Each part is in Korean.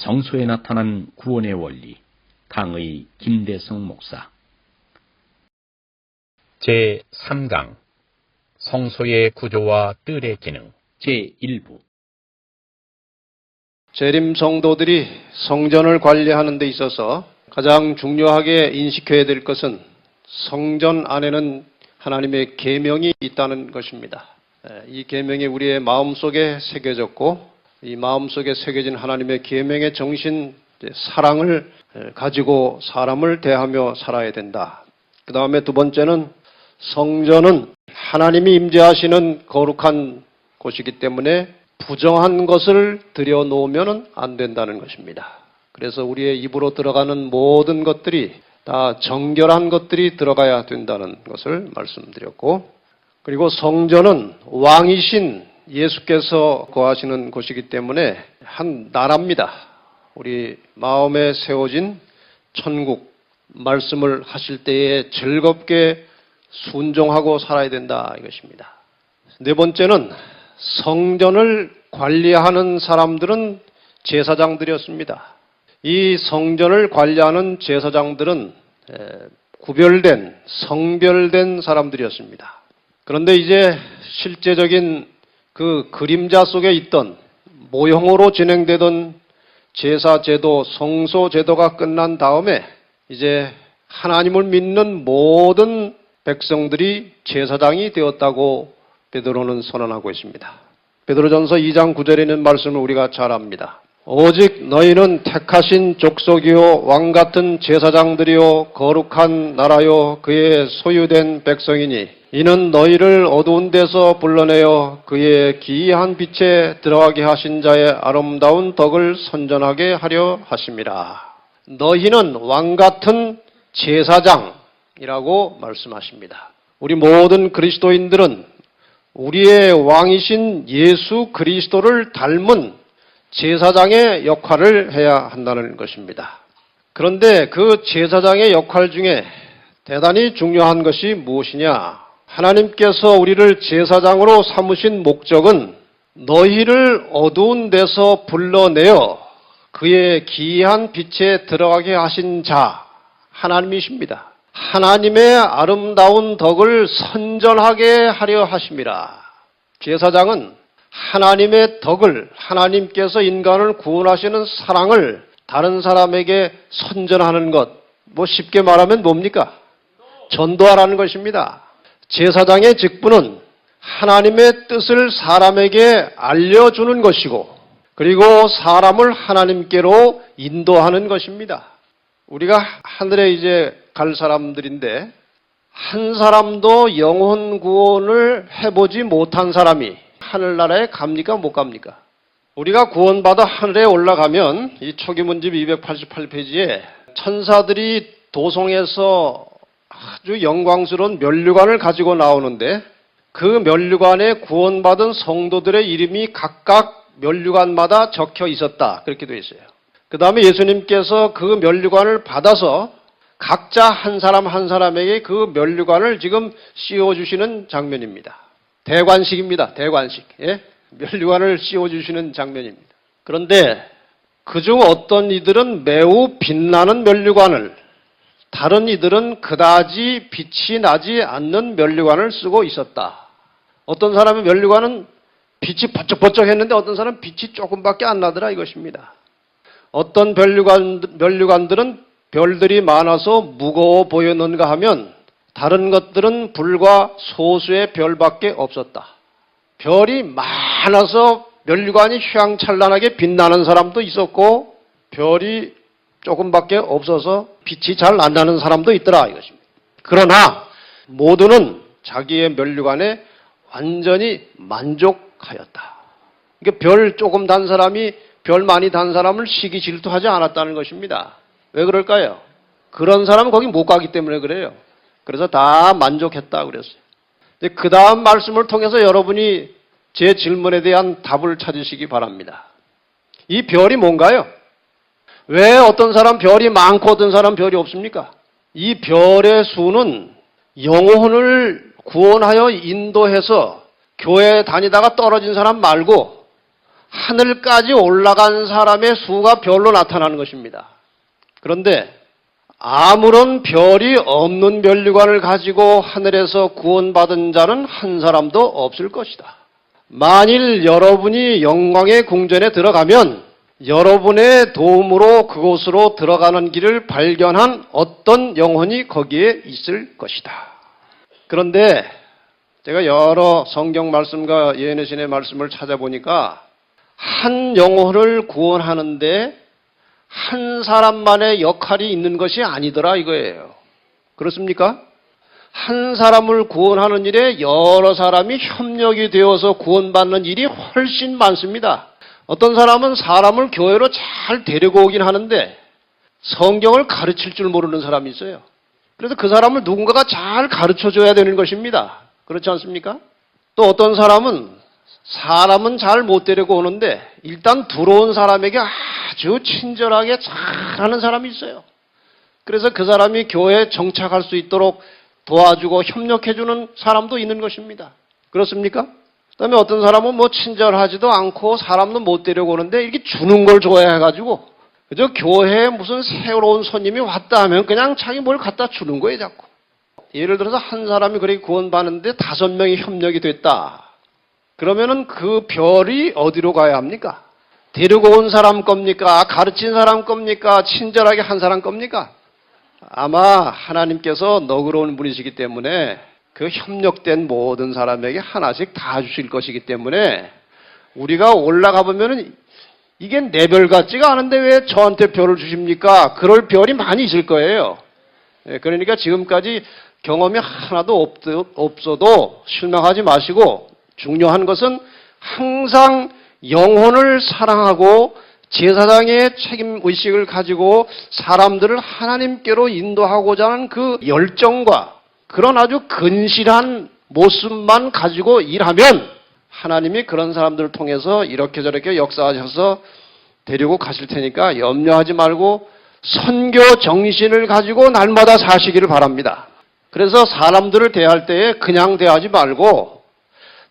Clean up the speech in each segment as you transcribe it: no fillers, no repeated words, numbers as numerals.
성소에 나타난 구원의 원리, 강의 김대성 목사. 제3강 성소의 구조와 뜰의 기능 제1부. 재림 성도들이 성전을 관리하는 데 있어서 가장 중요하게 인식해야 될 것은 성전 안에는 하나님의 계명이 있다는 것입니다. 이 계명이 우리의 마음속에 새겨졌고 이 마음속에 새겨진 하나님의 계명의 정신, 사랑을 가지고 사람을 대하며 살아야 된다. 그 다음에 두 번째는 성전은 하나님이 임재하시는 거룩한 곳이기 때문에 부정한 것을 들여놓으면 안 된다는 것입니다. 그래서 우리의 입으로 들어가는 모든 것들이 다 정결한 것들이 들어가야 된다는 것을 말씀드렸고, 그리고 성전은 왕이신 예수께서 거하시는 곳이기 때문에 한 나라입니다. 우리 마음에 세워진 천국 말씀을 하실 때에 즐겁게 순종하고 살아야 된다 이것입니다. 네 번째는 성전을 관리하는 사람들은 제사장들이었습니다. 이 성전을 관리하는 제사장들은 구별된, 성별된 사람들이었습니다. 그런데 이제 실제적인 그 그림자 속에 있던 모형으로 진행되던 제사 제도, 성소 제도가 끝난 다음에 이제 하나님을 믿는 모든 백성들이 제사장이 되었다고 베드로는 선언하고 있습니다. 베드로전서 2장 9절에 있는 말씀을 우리가 잘 압니다. 오직 너희는 택하신 족속이요 왕같은 제사장들이요 거룩한 나라요 그의 소유된 백성이니 이는 너희를 어두운 데서 불러내어 그의 기이한 빛에 들어가게 하신 자의 아름다운 덕을 선전하게 하려 하심이라. 너희는 왕같은 제사장이라고 말씀하십니다. 우리 모든 그리스도인들은 우리의 왕이신 예수 그리스도를 닮은 제사장의 역할을 해야 한다는 것입니다. 그런데 그 제사장의 역할 중에 대단히 중요한 것이 무엇이냐? 하나님께서 우리를 제사장으로 삼으신 목적은 너희를 어두운 데서 불러내어 그의 기이한 빛에 들어가게 하신 자, 하나님이십니다. 하나님의 아름다운 덕을 선전하게 하려 하심이라. 제사장은 하나님의 덕을, 하나님께서 인간을 구원하시는 사랑을 다른 사람에게 선전하는 것, 쉽게 말하면 뭡니까? 전도하라는 것입니다. 제사장의 직분은 하나님의 뜻을 사람에게 알려주는 것이고, 그리고 사람을 하나님께로 인도하는 것입니다. 우리가 하늘에 이제 갈 사람들인데, 한 사람도 영혼 구원을 해보지 못한 사람이 하늘나라에 갑니까? 못 갑니까? 우리가 구원받아 하늘에 올라가면 이 초기문집 288페이지에 천사들이 도성에서 아주 영광스러운 면류관을 가지고 나오는데 그 면류관에 구원받은 성도들의 이름이 각각 면류관마다 적혀 있었다. 그렇게 되어 있어요. 그 다음에 예수님께서 그 면류관을 받아서 각자 한 사람 한 사람에게 그 면류관을 지금 씌워주시는 장면입니다. 대관식입니다. 대관식. 예? 면류관을 씌워주시는 장면입니다. 그런데 그중 어떤 이들은 매우 빛나는 면류관을, 다른 이들은 그다지 빛이 나지 않는 면류관을 쓰고 있었다. 어떤 사람의 면류관은 빛이 번쩍번쩍했는데 어떤 사람은 빛이 조금밖에 안 나더라 이것입니다. 어떤 면류관들은 별들이 많아서 무거워 보였는가 하면 다른 것들은 불과 소수의 별밖에 없었다. 별이 많아서 면류관이 휘황찬란하게 빛나는 사람도 있었고 별이 조금밖에 없어서 빛이 잘 안 나는 사람도 있더라 이것입니다. 그러나 모두는 자기의 면류관에 완전히 만족하였다. 그러니까 별 조금 단 사람이 별 많이 단 사람을 시기 질투하지 않았다는 것입니다. 왜 그럴까요? 그런 사람은 거기 못 가기 때문에 그래요. 그래서 다 만족했다 그랬어요. 그 다음 말씀을 통해서 여러분이 제 질문에 대한 답을 찾으시기 바랍니다. 이 별이 뭔가요? 왜 어떤 사람 별이 많고 어떤 사람 별이 없습니까? 이 별의 수는 영혼을 구원하여 인도해서 교회 다니다가 떨어진 사람 말고 하늘까지 올라간 사람의 수가 별로 나타나는 것입니다. 그런데 아무런 별이 없는 면류관을 가지고 하늘에서 구원받은 자는 한 사람도 없을 것이다. 만일 여러분이 영광의 궁전에 들어가면 여러분의 도움으로 그곳으로 들어가는 길을 발견한 어떤 영혼이 거기에 있을 것이다. 그런데 제가 여러 성경 말씀과 예언의 신의 말씀을 찾아보니까 한 영혼을 구원하는데 한 사람만의 역할이 있는 것이 아니더라 이거예요. 그렇습니까? 한 사람을 구원하는 일에 여러 사람이 협력이 되어서 구원받는 일이 훨씬 많습니다. 어떤 사람은 사람을 교회로 잘 데리고 오긴 하는데 성경을 가르칠 줄 모르는 사람이 있어요. 그래서 그 사람을 누군가가 잘 가르쳐줘야 되는 것입니다. 그렇지 않습니까? 또 어떤 사람은 잘 못 데리고 오는데 일단 들어온 사람에게 아주 친절하게 잘하는 사람이 있어요. 그래서 그 사람이 교회에 정착할 수 있도록 도와주고 협력해주는 사람도 있는 것입니다. 그렇습니까? 그다음에 어떤 사람은 친절하지도 않고 사람도 못 데리고 오는데 이렇게 주는 걸 좋아해가지고 그저 교회에 무슨 새로운 손님이 왔다 하면 그냥 자기 뭘 갖다 주는 거예요, 자꾸. 예를 들어서 한 사람이 그렇게 구원받는데 5명이 협력이 됐다. 그러면은 그 별이 어디로 가야 합니까? 데리고 온 사람 겁니까? 가르친 사람 겁니까? 친절하게 한 사람 겁니까? 아마 하나님께서 너그러운 분이시기 때문에 그 협력된 모든 사람에게 하나씩 다 주실 것이기 때문에 우리가 올라가 보면은 이게 내 별 같지가 않은데 왜 저한테 별을 주십니까? 그럴 별이 많이 있을 거예요. 그러니까 지금까지 경험이 하나도 없어도 실망하지 마시고 중요한 것은 항상 영혼을 사랑하고 제사장의 책임의식을 가지고 사람들을 하나님께로 인도하고자 하는 그 열정과 그런 아주 근실한 모습만 가지고 일하면 하나님이 그런 사람들을 통해서 이렇게 저렇게 역사하셔서 데리고 가실 테니까 염려하지 말고 선교 정신을 가지고 날마다 사시기를 바랍니다. 그래서 사람들을 대할 때에 그냥 대하지 말고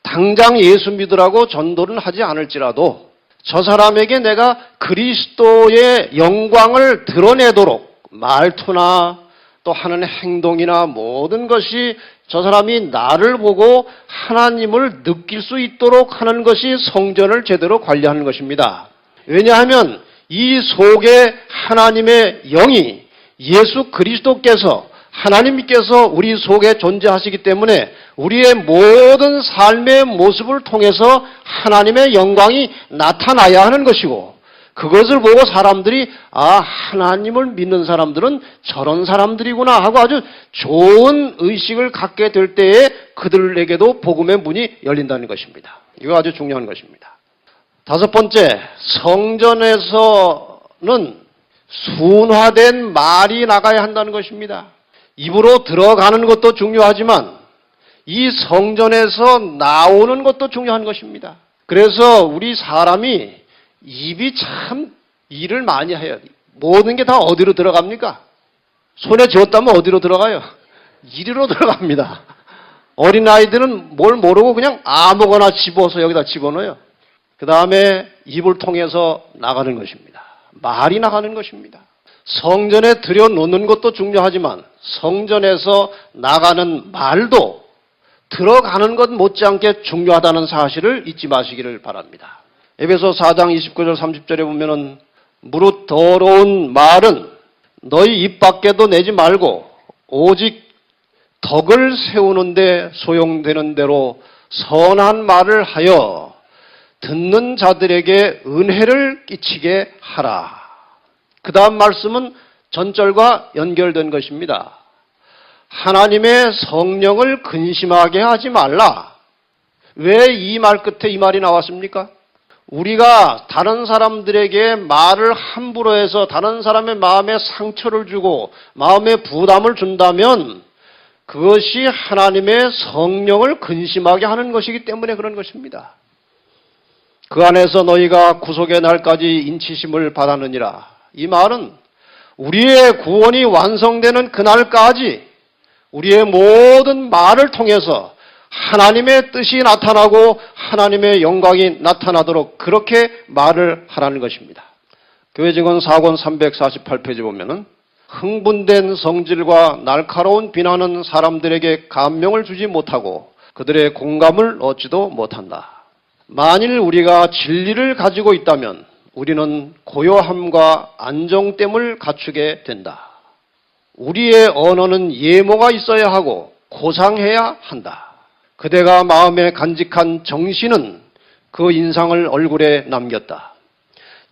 당장 예수 믿으라고 전도를 하지 않을지라도 저 사람에게 내가 그리스도의 영광을 드러내도록 말투나 또 하는 행동이나 모든 것이 저 사람이 나를 보고 하나님을 느낄 수 있도록 하는 것이 성전을 제대로 관리하는 것입니다. 왜냐하면 이 속에 하나님의 영이 예수 그리스도께서 하나님께서 우리 속에 존재하시기 때문에 우리의 모든 삶의 모습을 통해서 하나님의 영광이 나타나야 하는 것이고 그것을 보고 사람들이 하나님을 믿는 사람들은 저런 사람들이구나 하고 아주 좋은 의식을 갖게 될 때에 그들에게도 복음의 문이 열린다는 것입니다. 이거 아주 중요한 것입니다. 5번째, 성전에서는 순화된 말이 나가야 한다는 것입니다. 입으로 들어가는 것도 중요하지만 이 성전에서 나오는 것도 중요한 것입니다. 그래서 우리 사람이 입이 참 일을 많이 해요. 모든 게 다 어디로 들어갑니까? 손에 쥐었다면 어디로 들어가요? 이리로 들어갑니다. 어린아이들은 뭘 모르고 그냥 아무거나 집어서 여기다 집어넣어요. 그 다음에 입을 통해서 나가는 것입니다. 말이 나가는 것입니다. 성전에 들여놓는 것도 중요하지만 성전에서 나가는 말도 들어가는 것 못지않게 중요하다는 사실을 잊지 마시기를 바랍니다. 에베소 4장 29절 30절에 보면은 무릇 더러운 말은 너희 입 밖에도 내지 말고 오직 덕을 세우는데 소용되는 대로 선한 말을 하여 듣는 자들에게 은혜를 끼치게 하라. 그 다음 말씀은 전절과 연결된 것입니다. 하나님의 성령을 근심하게 하지 말라. 왜 이 말 끝에 이 말이 나왔습니까? 우리가 다른 사람들에게 말을 함부로 해서 다른 사람의 마음에 상처를 주고 마음에 부담을 준다면 그것이 하나님의 성령을 근심하게 하는 것이기 때문에 그런 것입니다. 그 안에서 너희가 구속의 날까지 인치심을 받았느니라. 이 말은 우리의 구원이 완성되는 그날까지 우리의 모든 말을 통해서 하나님의 뜻이 나타나고 하나님의 영광이 나타나도록 그렇게 말을 하라는 것입니다. 교회 증언 4권 348페이지 보면은 흥분된 성질과 날카로운 비난은 사람들에게 감명을 주지 못하고 그들의 공감을 얻지도 못한다. 만일 우리가 진리를 가지고 있다면 우리는 고요함과 안정됨을 갖추게 된다. 우리의 언어는 예모가 있어야 하고 고상해야 한다. 그대가 마음에 간직한 정신은 그 인상을 얼굴에 남겼다.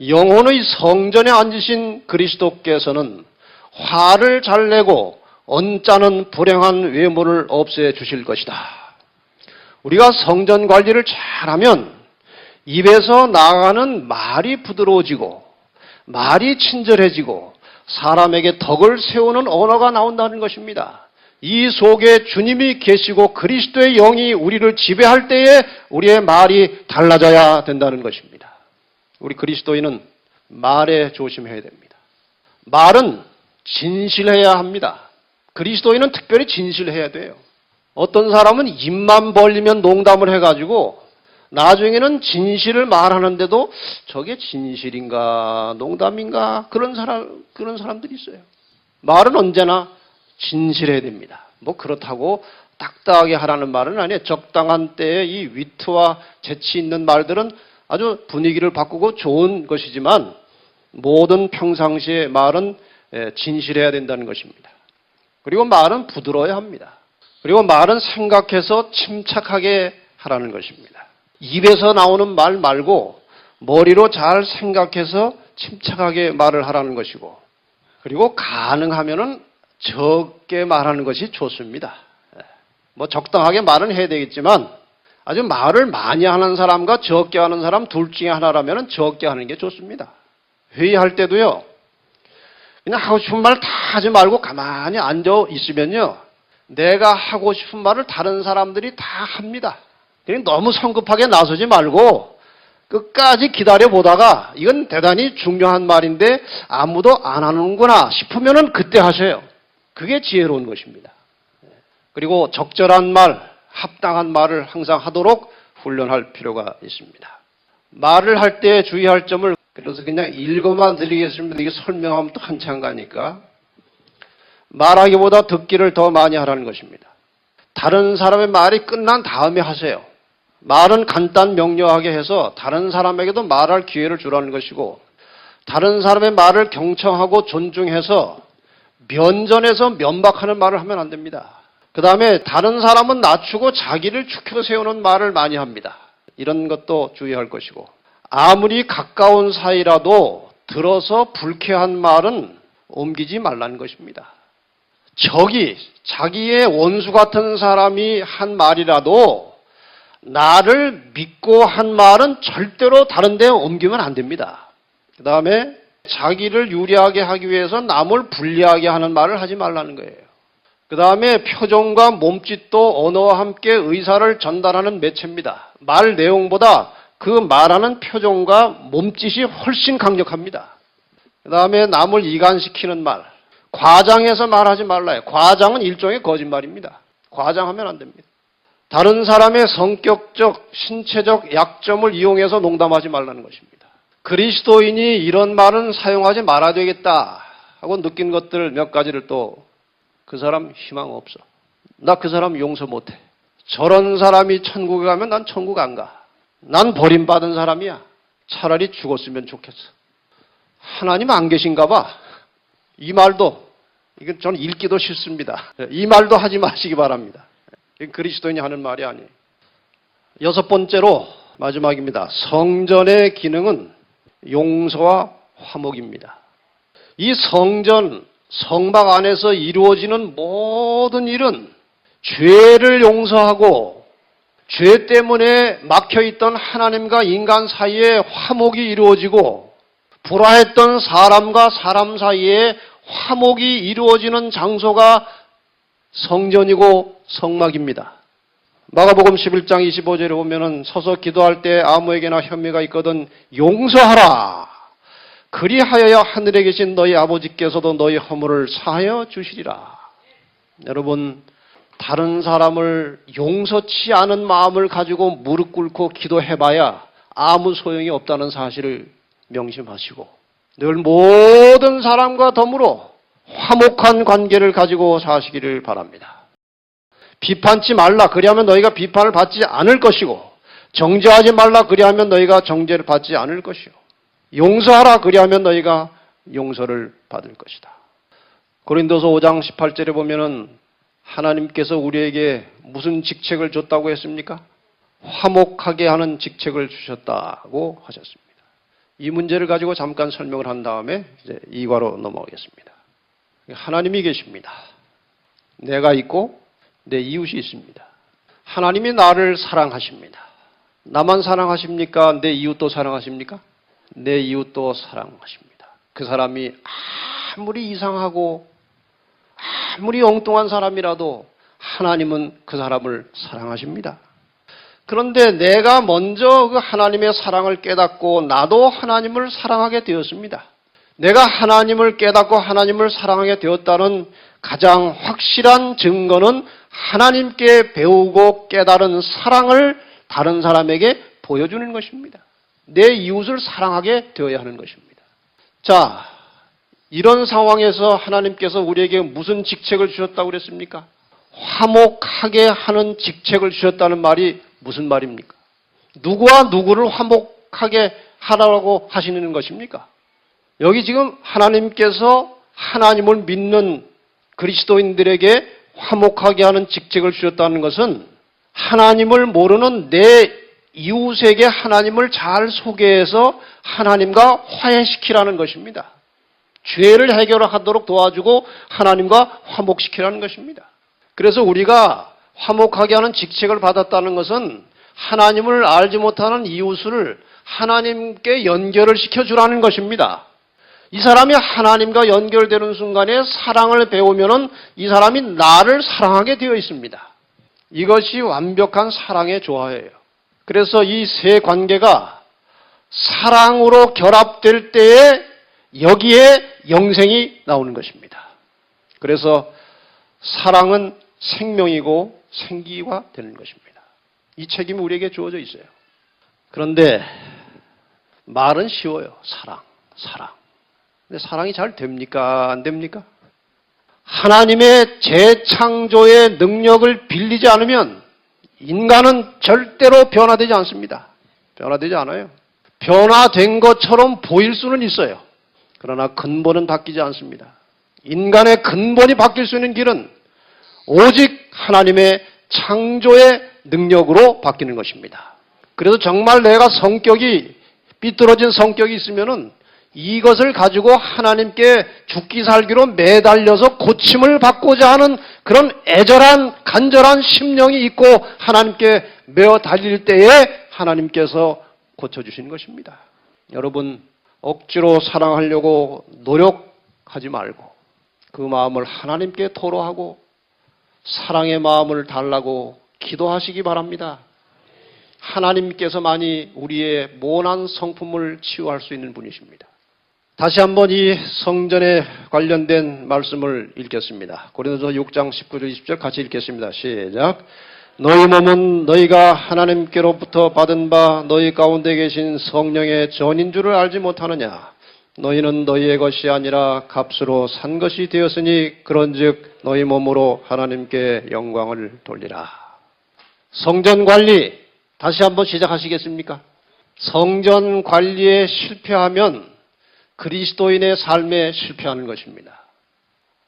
영혼의 성전에 앉으신 그리스도께서는 화를 잘 내고 언짢은 불행한 외모를 없애 주실 것이다. 우리가 성전 관리를 잘하면 입에서 나가는 말이 부드러워지고 말이 친절해지고 사람에게 덕을 세우는 언어가 나온다는 것입니다. 이 속에 주님이 계시고 그리스도의 영이 우리를 지배할 때에 우리의 말이 달라져야 된다는 것입니다. 우리 그리스도인은 말에 조심해야 됩니다. 말은 진실해야 합니다. 그리스도인은 특별히 진실해야 돼요. 어떤 사람은 입만 벌리면 농담을 해가지고 나중에는 진실을 말하는데도 저게 진실인가 농담인가 그런 사람들이 있어요. 말은 언제나 진실해야 됩니다. 뭐 그렇다고 딱딱하게 하라는 말은 아니에요. 적당한 때에 이 위트와 재치 있는 말들은 아주 분위기를 바꾸고 좋은 것이지만 모든 평상시의 말은 진실해야 된다는 것입니다. 그리고 말은 부드러워야 합니다. 그리고 말은 생각해서 침착하게 하라는 것입니다. 입에서 나오는 말 말고 머리로 잘 생각해서 침착하게 말을 하라는 것이고 그리고 가능하면은 적게 말하는 것이 좋습니다. 뭐 적당하게 말은 해야 되겠지만 아주 말을 많이 하는 사람과 적게 하는 사람 둘 중에 하나라면 적게 하는 게 좋습니다. 회의할 때도요. 그냥 하고 싶은 말 다 하지 말고 가만히 앉아 있으면요. 내가 하고 싶은 말을 다른 사람들이 다 합니다. 그러니까 너무 성급하게 나서지 말고 끝까지 기다려보다가 이건 대단히 중요한 말인데 아무도 안 하는구나 싶으면은 그때 하세요. 그게 지혜로운 것입니다. 그리고 적절한 말, 합당한 말을 항상 하도록 훈련할 필요가 있습니다. 말을 할 때 주의할 점을 그래서 그냥 읽어만 드리겠습니다. 이게 설명하면 또 한참 가니까. 말하기보다 듣기를 더 많이 하라는 것입니다. 다른 사람의 말이 끝난 다음에 하세요. 말은 간단 명료하게 해서 다른 사람에게도 말할 기회를 주라는 것이고 다른 사람의 말을 경청하고 존중해서 면전에서 면박하는 말을 하면 안 됩니다. 그 다음에 다른 사람은 낮추고 자기를 축혀 세우는 말을 많이 합니다. 이런 것도 주의할 것이고 아무리 가까운 사이라도 들어서 불쾌한 말은 옮기지 말라는 것입니다. 적이 자기의 원수 같은 사람이 한 말이라도 나를 믿고 한 말은 절대로 다른 데 옮기면 안 됩니다. 그 다음에 자기를 유리하게 하기 위해서 남을 불리하게 하는 말을 하지 말라는 거예요. 그 다음에 표정과 몸짓도 언어와 함께 의사를 전달하는 매체입니다. 말 내용보다 그 말하는 표정과 몸짓이 훨씬 강력합니다. 그 다음에 남을 이간시키는 말, 과장해서 말하지 말라요. 과장은 일종의 거짓말입니다. 과장하면 안 됩니다. 다른 사람의 성격적, 신체적 약점을 이용해서 농담하지 말라는 것입니다. 그리스도인이 이런 말은 사용하지 말아야 되겠다 하고 느낀 것들 몇 가지를 또 그 사람 희망 없어. 나 그 사람 용서 못해. 저런 사람이 천국에 가면 난 천국 안 가. 난 버림받은 사람이야. 차라리 죽었으면 좋겠어. 하나님 안 계신가 봐. 이 말도 이건 저는 읽기도 싫습니다. 이 말도 하지 마시기 바랍니다. 이건 그리스도인이 하는 말이 아니에요. 여섯 번째로 마지막입니다. 성전의 기능은 용서와 화목입니다. 이 성막 안에서 이루어지는 모든 일은 죄를 용서하고 죄 때문에 막혀있던 하나님과 인간 사이에 화목이 이루어지고 불화했던 사람과 사람 사이에 화목이 이루어지는 장소가 성전이고 성막입니다. 마가복음 11장 25절에 보면은 서서 기도할 때 아무에게나 혐의가 있거든 용서하라. 그리하여야 하늘에 계신 너희 아버지께서도 너희 허물을 사하여 주시리라. 여러분, 다른 사람을 용서치 않은 마음을 가지고 무릎 꿇고 기도해봐야 아무 소용이 없다는 사실을 명심하시고 늘 모든 사람과 더불어 화목한 관계를 가지고 사시기를 바랍니다. 비판치 말라 그리하면 너희가 비판을 받지 않을 것이고 정죄하지 말라 그리하면 너희가 정죄를 받지 않을 것이요 용서하라 그리하면 너희가 용서를 받을 것이다. 고린도서 5장 18절에 보면은 하나님께서 우리에게 무슨 직책을 줬다고 했습니까? 화목하게 하는 직책을 주셨다고 하셨습니다. 이 문제를 가지고 잠깐 설명을 한 다음에 이제 2과로 넘어가겠습니다. 하나님이 계십니다. 내가 있고 내 이웃이 있습니다. 하나님이 나를 사랑하십니다. 나만 사랑하십니까? 내 이웃도 사랑하십니까? 내 이웃도 사랑하십니다. 그 사람이 아무리 이상하고 아무리 엉뚱한 사람이라도 하나님은 그 사람을 사랑하십니다. 그런데 내가 먼저 그 하나님의 사랑을 깨닫고 나도 하나님을 사랑하게 되었습니다. 내가 하나님을 깨닫고 하나님을 사랑하게 되었다는 가장 확실한 증거는 하나님께 배우고 깨달은 사랑을 다른 사람에게 보여주는 것입니다. 내 이웃을 사랑하게 되어야 하는 것입니다. 자, 이런 상황에서 하나님께서 우리에게 무슨 직책을 주셨다고 그랬습니까? 화목하게 하는 직책을 주셨다는 말이 무슨 말입니까? 누구와 누구를 화목하게 하라고 하시는 것입니까? 여기 지금 하나님께서 하나님을 믿는 그리스도인들에게 화목하게 하는 직책을 주셨다는 것은 하나님을 모르는 내 이웃에게 하나님을 잘 소개해서 하나님과 화해시키라는 것입니다. 죄를 해결하도록 도와주고 하나님과 화목시키라는 것입니다. 그래서 우리가 화목하게 하는 직책을 받았다는 것은 하나님을 알지 못하는 이웃을 하나님께 연결을 시켜주라는 것입니다. 이 사람이 하나님과 연결되는 순간에 사랑을 배우면은 이 사람이 나를 사랑하게 되어 있습니다. 이것이 완벽한 사랑의 조화예요. 그래서 이 세 관계가 사랑으로 결합될 때에 여기에 영생이 나오는 것입니다. 그래서 사랑은 생명이고 생기가 되는 것입니다. 이 책임이 우리에게 주어져 있어요. 그런데 말은 쉬워요. 사랑. 근데 사랑이 잘 됩니까? 안 됩니까? 하나님의 재창조의 능력을 빌리지 않으면 인간은 절대로 변화되지 않습니다. 변화되지 않아요. 변화된 것처럼 보일 수는 있어요. 그러나 근본은 바뀌지 않습니다. 인간의 근본이 바뀔 수 있는 길은 오직 하나님의 창조의 능력으로 바뀌는 것입니다. 그래서 정말 내가 성격이 삐뚤어진 성격이 있으면은 이것을 가지고 하나님께 죽기 살기로 매달려서 고침을 받고자 하는 그런 애절한 간절한 심령이 있고 하나님께 매어 달릴 때에 하나님께서 고쳐주시는 것입니다. 여러분 억지로 사랑하려고 노력하지 말고 그 마음을 하나님께 토로하고 사랑의 마음을 달라고 기도하시기 바랍니다. 하나님께서만이 우리의 모난 성품을 치유할 수 있는 분이십니다. 다시 한번 이 성전에 관련된 말씀을 읽겠습니다. 고린도서 6장 19절 20절 같이 읽겠습니다. 시작. 너희 몸은 너희가 하나님께로부터 받은 바 너희 가운데 계신 성령의 전인 줄을 알지 못하느냐. 너희는 너희의 것이 아니라 값으로 산 것이 되었으니 그런즉 너희 몸으로 하나님께 영광을 돌리라. 성전 관리 다시 한번 시작하시겠습니까? 성전 관리에 실패하면 그리스도인의 삶에 실패하는 것입니다.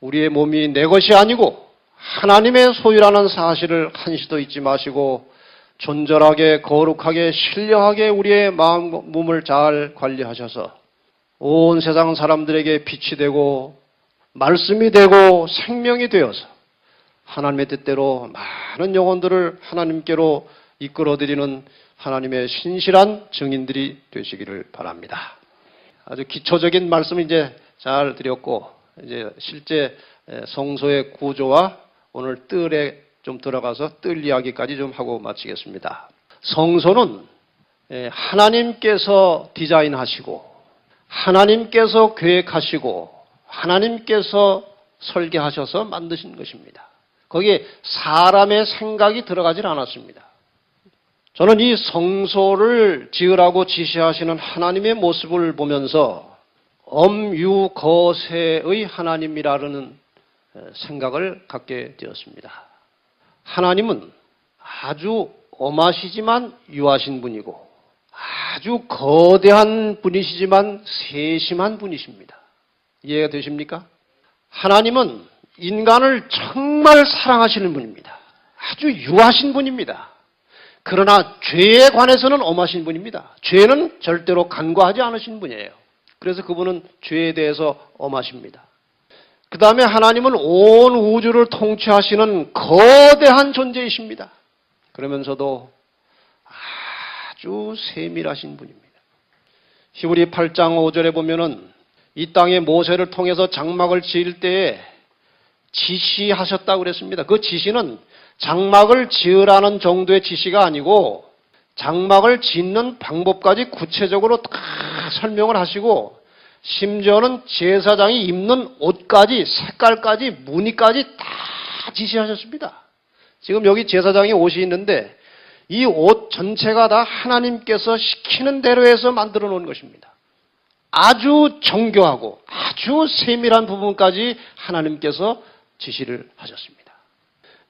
우리의 몸이 내 것이 아니고 하나님의 소유라는 사실을 한시도 잊지 마시고 존절하게 거룩하게 신령하게 우리의 마음 몸을 잘 관리하셔서 온 세상 사람들에게 빛이 되고 말씀이 되고 생명이 되어서 하나님의 뜻대로 많은 영혼들을 하나님께로 이끌어드리는 하나님의 신실한 증인들이 되시기를 바랍니다. 아주 기초적인 말씀 이제 잘 드렸고 이제 실제 성소의 구조와 오늘 뜰에 좀 들어가서 뜰 이야기까지 좀 하고 마치겠습니다. 성소는 하나님께서 디자인하시고 하나님께서 계획하시고 하나님께서 설계하셔서 만드신 것입니다. 거기에 사람의 생각이 들어가질 않았습니다. 저는 이 성소를 지으라고 지시하시는 하나님의 모습을 보면서 엄유거세의 하나님이라는 생각을 갖게 되었습니다. 하나님은 아주 엄하시지만 유하신 분이고 아주 거대한 분이시지만 세심한 분이십니다. 이해가 되십니까? 하나님은 인간을 정말 사랑하시는 분입니다. 아주 유하신 분입니다. 그러나 죄에 관해서는 엄하신 분입니다. 죄는 절대로 간과하지 않으신 분이에요. 그래서 그분은 죄에 대해서 엄하십니다. 그 다음에 하나님은 온 우주를 통치하시는 거대한 존재이십니다. 그러면서도 아주 세밀하신 분입니다. 히브리 8장 5절에 보면은 이 땅에 모세를 통해서 장막을 지을 때에 지시하셨다고 그랬습니다. 그 지시는 장막을 지으라는 정도의 지시가 아니고 장막을 짓는 방법까지 구체적으로 다 설명을 하시고 심지어는 제사장이 입는 옷까지 색깔까지 무늬까지 다 지시하셨습니다. 지금 여기 제사장의 옷이 있는데 이 옷 전체가 다 하나님께서 시키는 대로 해서 만들어 놓은 것입니다. 아주 정교하고 아주 세밀한 부분까지 하나님께서 지시를 하셨습니다.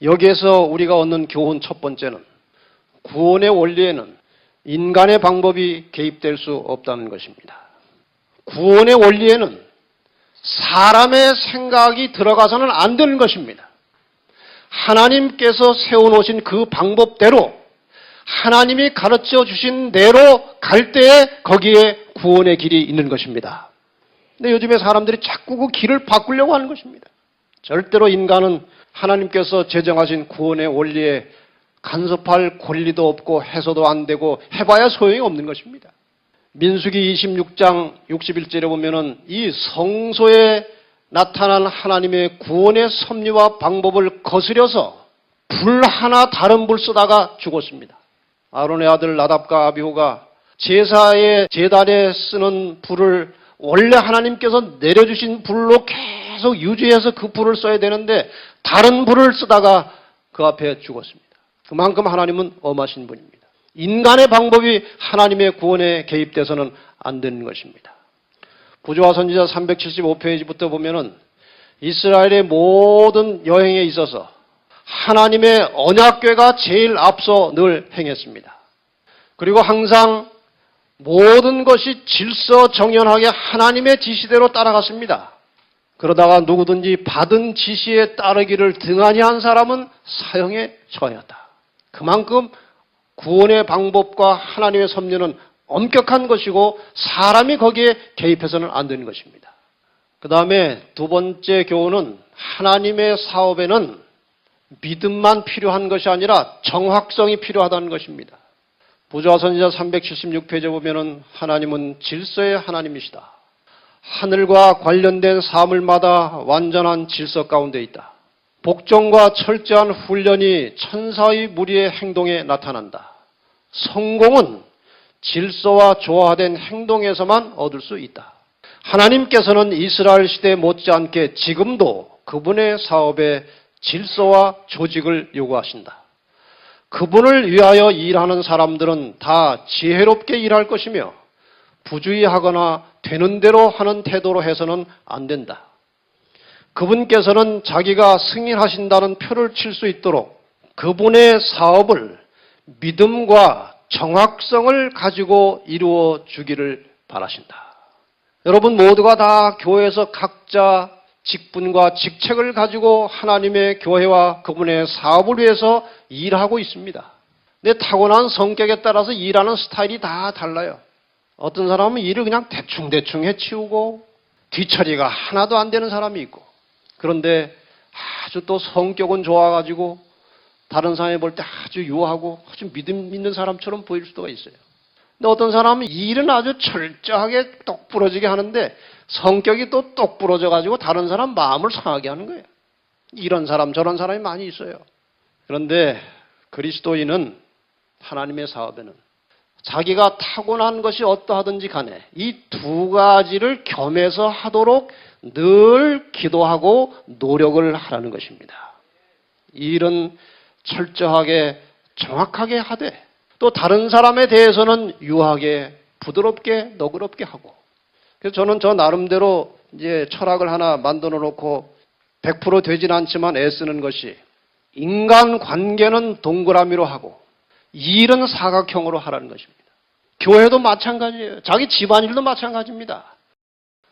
여기에서 우리가 얻는 교훈 첫 번째는 구원의 원리에는 인간의 방법이 개입될 수 없다는 것입니다. 구원의 원리에는 사람의 생각이 들어가서는 안 되는 것입니다. 하나님께서 세워놓으신 그 방법대로 하나님이 가르쳐 주신 대로 갈 때에 거기에 구원의 길이 있는 것입니다. 근데 요즘에 사람들이 자꾸 그 길을 바꾸려고 하는 것입니다. 절대로 인간은 하나님께서 제정하신 구원의 원리에 간섭할 권리도 없고 해서도 안 되고 해봐야 소용이 없는 것입니다. 민수기 26장 61절에 보면은 이 성소에 나타난 하나님의 구원의 섭리와 방법을 거스려서 불 하나 다른 불 쓰다가 죽었습니다. 아론의 아들 나답과 아비후가 제사의 제단에 쓰는 불을 원래 하나님께서 내려주신 불로 계속 유지해서 그 불을 써야 되는데 다른 불을 쓰다가 그 앞에 죽었습니다. 그만큼 하나님은 엄하신 분입니다. 인간의 방법이 하나님의 구원에 개입돼서는 안 되는 것입니다. 부조와 선지자 375페이지부터 보면은 이스라엘의 모든 여행에 있어서 하나님의 언약궤가 제일 앞서 늘 행했습니다. 그리고 항상 모든 것이 질서정연하게 하나님의 지시대로 따라갔습니다. 그러다가 누구든지 받은 지시에 따르기를 등한히 한 사람은 사형에 처하였다. 그만큼 구원의 방법과 하나님의 섭리는 엄격한 것이고 사람이 거기에 개입해서는 안 되는 것입니다. 그 다음에 두 번째 교훈은 하나님의 사업에는 믿음만 필요한 것이 아니라 정확성이 필요하다는 것입니다. 부조와 선지자 376페이지에 보면은 하나님은 질서의 하나님이시다. 하늘과 관련된 사물마다 완전한 질서 가운데 있다. 복종과 철저한 훈련이 천사의 무리의 행동에 나타난다. 성공은 질서와 조화된 행동에서만 얻을 수 있다. 하나님께서는 이스라엘 시대 못지않게 지금도 그분의 사업에 질서와 조직을 요구하신다. 그분을 위하여 일하는 사람들은 다 지혜롭게 일할 것이며 부주의하거나 되는 대로 하는 태도로 해서는 안 된다. 그분께서는 자기가 승인하신다는 표를 칠 수 있도록 그분의 사업을 믿음과 정확성을 가지고 이루어 주기를 바라신다. 여러분 모두가 다 교회에서 각자 직분과 직책을 가지고 하나님의 교회와 그분의 사업을 위해서 일하고 있습니다. 근데 타고난 성격에 따라서 일하는 스타일이 다 달라요. 어떤 사람은 일을 그냥 대충대충 해치우고 뒤처리가 하나도 안 되는 사람이 있고, 그런데 아주 또 성격은 좋아가지고 다른 사람이 볼 때 아주 유하고 아주 믿음 있는 사람처럼 보일 수도 있어요. 근데 어떤 사람은 일은 아주 철저하게 똑부러지게 하는데 성격이 또 똑부러져가지고 다른 사람 마음을 상하게 하는 거예요. 이런 사람 저런 사람이 많이 있어요. 그런데 그리스도인은 하나님의 사업에는 자기가 타고난 것이 어떠하든지 간에 이 두 가지를 겸해서 하도록 늘 기도하고 노력을 하라는 것입니다. 이 일은 철저하게 정확하게 하되 또 다른 사람에 대해서는 유하게 부드럽게 너그럽게 하고. 그래서 저는 저 나름대로 이제 철학을 하나 만들어 놓고 100% 되진 않지만 애쓰는 것이 인간 관계는 동그라미로 하고 일은 사각형으로 하라는 것입니다. 교회도 마찬가지예요. 자기 집안일도 마찬가지입니다.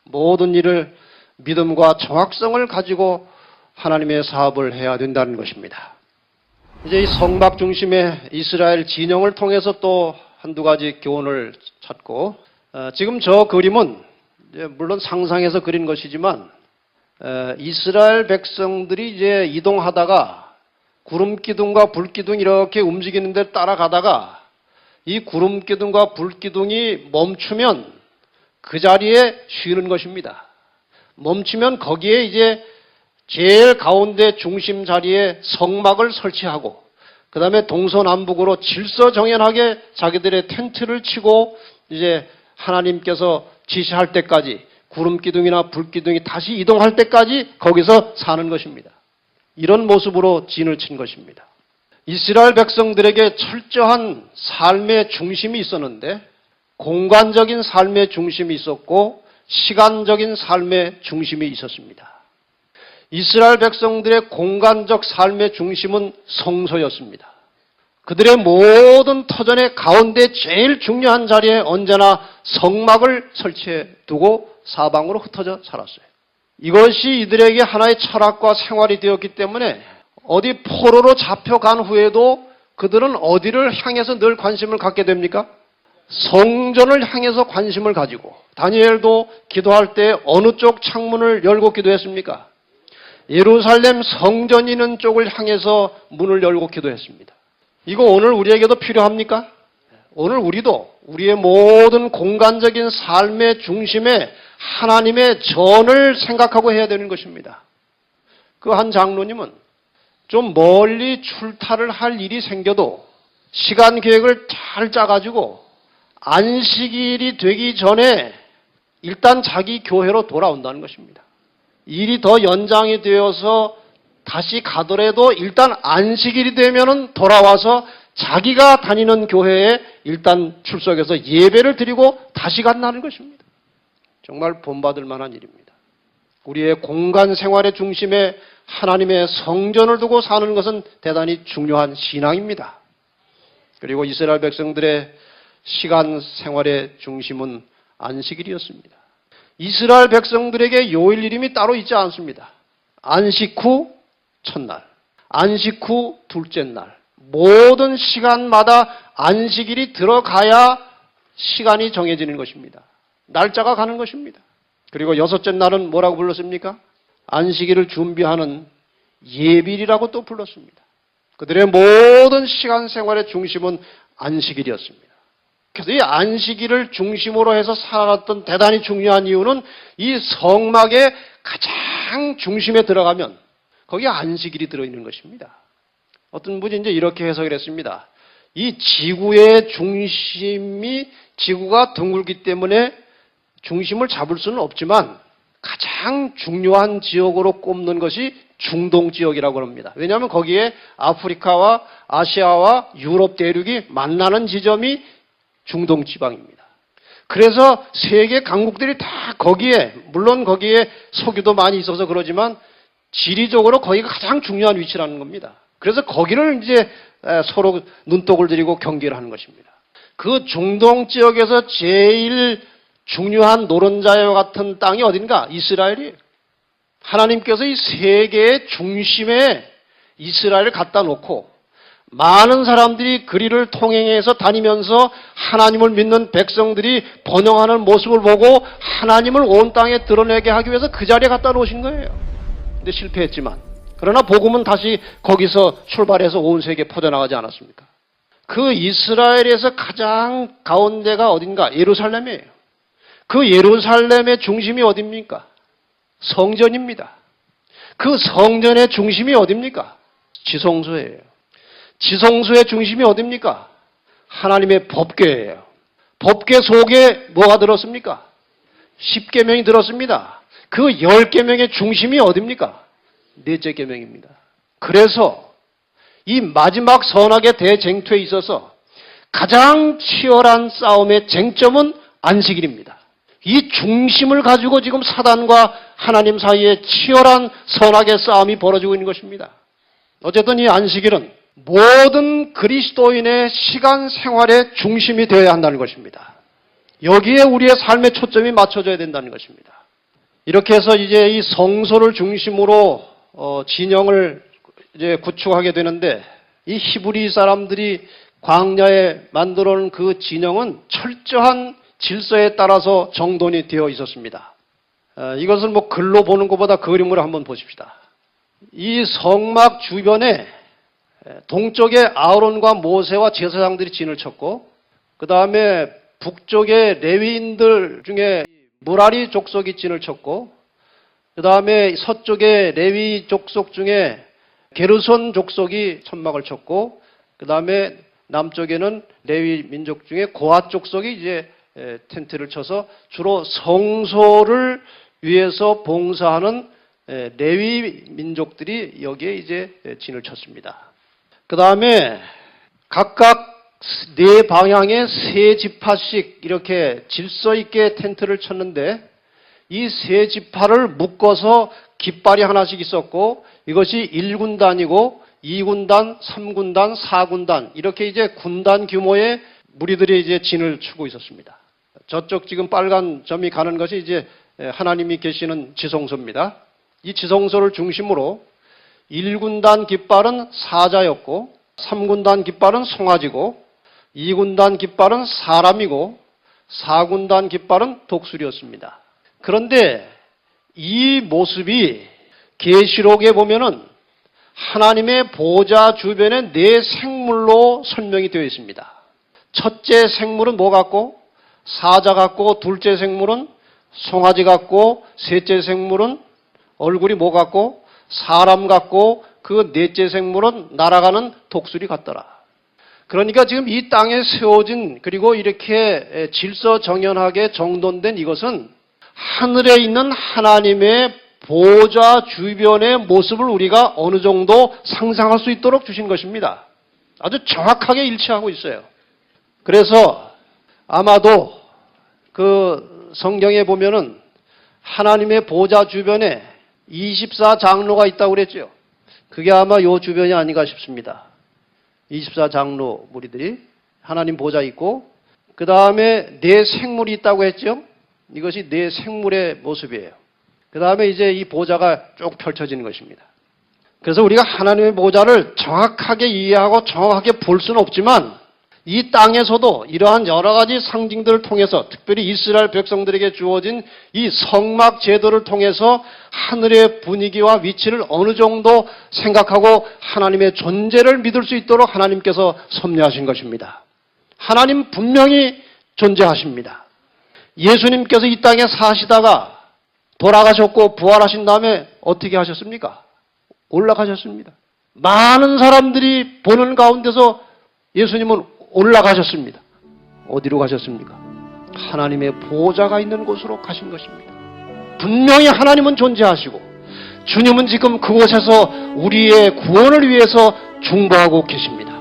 모든 일을 믿음과 정확성을 가지고 하나님의 사업을 해야 된다는 것입니다. 이제 이 성막 중심의 이스라엘 진영을 통해서 또 한두 가지 교훈을 찾고, 지금 저 그림은 물론 상상해서 그린 것이지만 이스라엘 백성들이 이제 이동하다가 구름 기둥과 불 기둥이 이렇게 움직이는 데 따라가다가 이 구름 기둥과 불 기둥이 멈추면 그 자리에 쉬는 것입니다. 멈추면 거기에 이제 제일 가운데 중심 자리에 성막을 설치하고 그 다음에 동서남북으로 질서정연하게 자기들의 텐트를 치고 이제 하나님께서 지시할 때까지 구름 기둥이나 불 기둥이 다시 이동할 때까지 거기서 사는 것입니다. 이런 모습으로 진을 친 것입니다. 이스라엘 백성들에게 철저한 삶의 중심이 있었는데 공간적인 삶의 중심이 있었고 시간적인 삶의 중심이 있었습니다. 이스라엘 백성들의 공간적 삶의 중심은 성소였습니다. 그들의 모든 터전의 가운데 제일 중요한 자리에 언제나 성막을 설치해 두고 사방으로 흩어져 살았어요. 이것이 이들에게 하나의 철학과 생활이 되었기 때문에 어디 포로로 잡혀간 후에도 그들은 어디를 향해서 늘 관심을 갖게 됩니까? 성전을 향해서 관심을 가지고 다니엘도 기도할 때 어느 쪽 창문을 열고 기도했습니까? 예루살렘 성전이 있는 쪽을 향해서 문을 열고 기도했습니다. 이거 오늘 우리에게도 필요합니까? 오늘 우리도 우리의 모든 공간적인 삶의 중심에 하나님의 전을 생각하고 해야 되는 것입니다. 그 한 장로님은 좀 멀리 출타를 할 일이 생겨도 시간 계획을 잘 짜가지고 안식일이 되기 전에 일단 자기 교회로 돌아온다는 것입니다. 일이 더 연장이 되어서 다시 가더라도 일단 안식일이 되면은 돌아와서 자기가 다니는 교회에 일단 출석해서 예배를 드리고 다시 간다는 것입니다. 정말 본받을 만한 일입니다. 우리의 공간 생활의 중심에 하나님의 성전을 두고 사는 것은 대단히 중요한 신앙입니다. 그리고 이스라엘 백성들의 시간 생활의 중심은 안식일이었습니다. 이스라엘 백성들에게 요일 이름이 따로 있지 않습니다. 안식 후 첫날, 안식 후 둘째 날, 모든 시간마다 안식일이 들어가야 시간이 정해지는 것입니다. 날짜가 가는 것입니다. 그리고 여섯째 날은 뭐라고 불렀습니까? 안식일을 준비하는 예비일이라고 또 불렀습니다. 그들의 모든 시간 생활의 중심은 안식일이었습니다. 그래서 이 안식일을 중심으로 해서 살아왔던 대단히 중요한 이유는 이 성막의 가장 중심에 들어가면 거기에 안식일이 들어있는 것입니다. 어떤 분이 이제 이렇게 해석을 했습니다. 이 지구의 중심이 지구가 둥글기 때문에 중심을 잡을 수는 없지만 가장 중요한 지역으로 꼽는 것이 중동 지역이라고 합니다. 왜냐하면 거기에 아프리카와 아시아와 유럽 대륙이 만나는 지점이 중동 지방입니다. 그래서 세계 강국들이 다 거기에, 물론 거기에 석유도 많이 있어서 그러지만 지리적으로 거기가 가장 중요한 위치라는 겁니다. 그래서 거기를 이제 서로 눈독을 들이고 경계를 하는 것입니다. 그 중동 지역에서 제일 중요한 노른자와 같은 땅이 어딘가? 이스라엘이에요. 하나님께서 이 세계의 중심에 이스라엘을 갖다 놓고 많은 사람들이 그리를 통행해서 다니면서 하나님을 믿는 백성들이 번영하는 모습을 보고 하나님을 온 땅에 드러내게 하기 위해서 그 자리에 갖다 놓으신 거예요. 근데 실패했지만 그러나 복음은 다시 거기서 출발해서 온 세계에 퍼져나가지 않았습니까? 그 이스라엘에서 가장 가운데가 어딘가? 예루살렘이에요. 그 예루살렘의 중심이 어딥니까? 성전입니다. 그 성전의 중심이 어딥니까? 지성소예요. 지성소의 중심이 어딥니까? 하나님의 법궤예요. 법궤 속에 뭐가 들었습니까? 10계명이 들었습니다. 그 10계명의 중심이 어딥니까? 넷째 계명입니다. 그래서 이 마지막 선악의 대쟁투에 있어서 가장 치열한 싸움의 쟁점은 안식일입니다. 이 중심을 가지고 지금 사단과 하나님 사이에 치열한 선악의 싸움이 벌어지고 있는 것입니다. 어쨌든 이 안식일은 모든 그리스도인의 시간 생활의 중심이 되어야 한다는 것입니다. 여기에 우리의 삶의 초점이 맞춰져야 된다는 것입니다. 이렇게 해서 이제 이 성소를 중심으로 진영을 이제 구축하게 되는데, 이 히브리 사람들이 광야에 만들어 놓은 그 진영은 철저한 질서에 따라서 정돈이 되어 있었습니다. 이것을 뭐 글로 보는 것보다 그림으로 한번 보십시다. 이 성막 주변에 동쪽에 아론과 모세와 제사장들이 진을 쳤고, 그 다음에 북쪽에 레위인들 중에 무라리 족속이 진을 쳤고, 그 다음에 서쪽에 레위 족속 중에 게르손 족속이 천막을 쳤고, 그 다음에 남쪽에는 레위 민족 중에 고앗 족속이 이제 텐트를 쳐서 주로 성소를 위해서 봉사하는 레위 민족들이 여기에 이제 진을 쳤습니다. 그 다음에 각각 네 방향에 세 지파씩 이렇게 질서 있게 텐트를 쳤는데, 이 세 지파를 묶어서 깃발이 하나씩 있었고, 이것이 1군단이고 2군단, 3군단, 4군단 이렇게 이제 군단 규모의 무리들이 이제 진을 추고 있었습니다. 저쪽 지금 빨간 점이 가는 것이 이제 하나님이 계시는 지성소입니다. 이 지성소를 중심으로 1군단 깃발은 사자였고, 3군단 깃발은 송아지고, 2군단 깃발은 사람이고, 4군단 깃발은 독수리였습니다. 그런데 이 모습이 계시록에 보면은 하나님의 보좌 주변에 네 생물로 설명이 되어 있습니다. 첫째 생물은 뭐 같고, 사자 같고, 둘째 생물은 송아지 같고, 셋째 생물은 얼굴이 뭐 같고, 사람 같고, 그 넷째 생물은 날아가는 독수리 같더라. 그러니까 지금 이 땅에 세워진, 그리고 이렇게 질서정연하게 정돈된 이것은 하늘에 있는 하나님의 보좌 주변의 모습을 우리가 어느 정도 상상할 수 있도록 주신 것입니다. 아주 정확하게 일치하고 있어요. 그래서 아마도 그 성경에 보면은 하나님의 보좌 주변에 24장로가 있다고 그랬죠. 그게 아마 요 주변이 아닌가 싶습니다. 24장로 무리들이 하나님 보좌 있고, 그 다음에 네 생물이 있다고 했죠. 이것이 네 생물의 모습이에요. 그 다음에 이제 이 보좌가 쭉 펼쳐지는 것입니다. 그래서 우리가 하나님의 보좌를 정확하게 이해하고 정확하게 볼 수는 없지만, 이 땅에서도 이러한 여러 가지 상징들을 통해서, 특별히 이스라엘 백성들에게 주어진 이 성막 제도를 통해서 하늘의 분위기와 위치를 어느 정도 생각하고 하나님의 존재를 믿을 수 있도록 하나님께서 섭리하신 것입니다. 하나님 분명히 존재하십니다. 예수님께서 이 땅에 사시다가 돌아가셨고 부활하신 다음에 어떻게 하셨습니까? 올라가셨습니다. 많은 사람들이 보는 가운데서 예수님은 올라가셨습니다. 어디로 가셨습니까? 하나님의 보좌가 있는 곳으로 가신 것입니다. 분명히 하나님은 존재하시고 주님은 지금 그곳에서 우리의 구원을 위해서 중보하고 계십니다.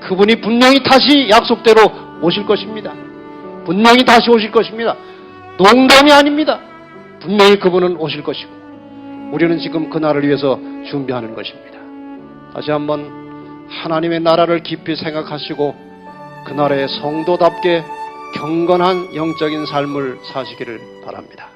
그분이 분명히 다시 약속대로 오실 것입니다. 분명히 다시 오실 것입니다. 농담이 아닙니다. 분명히 그분은 오실 것이고 우리는 지금 그날을 위해서 준비하는 것입니다. 다시 한번 하나님의 나라를 깊이 생각하시고 그날의 성도답게 경건한 영적인 삶을 사시기를 바랍니다.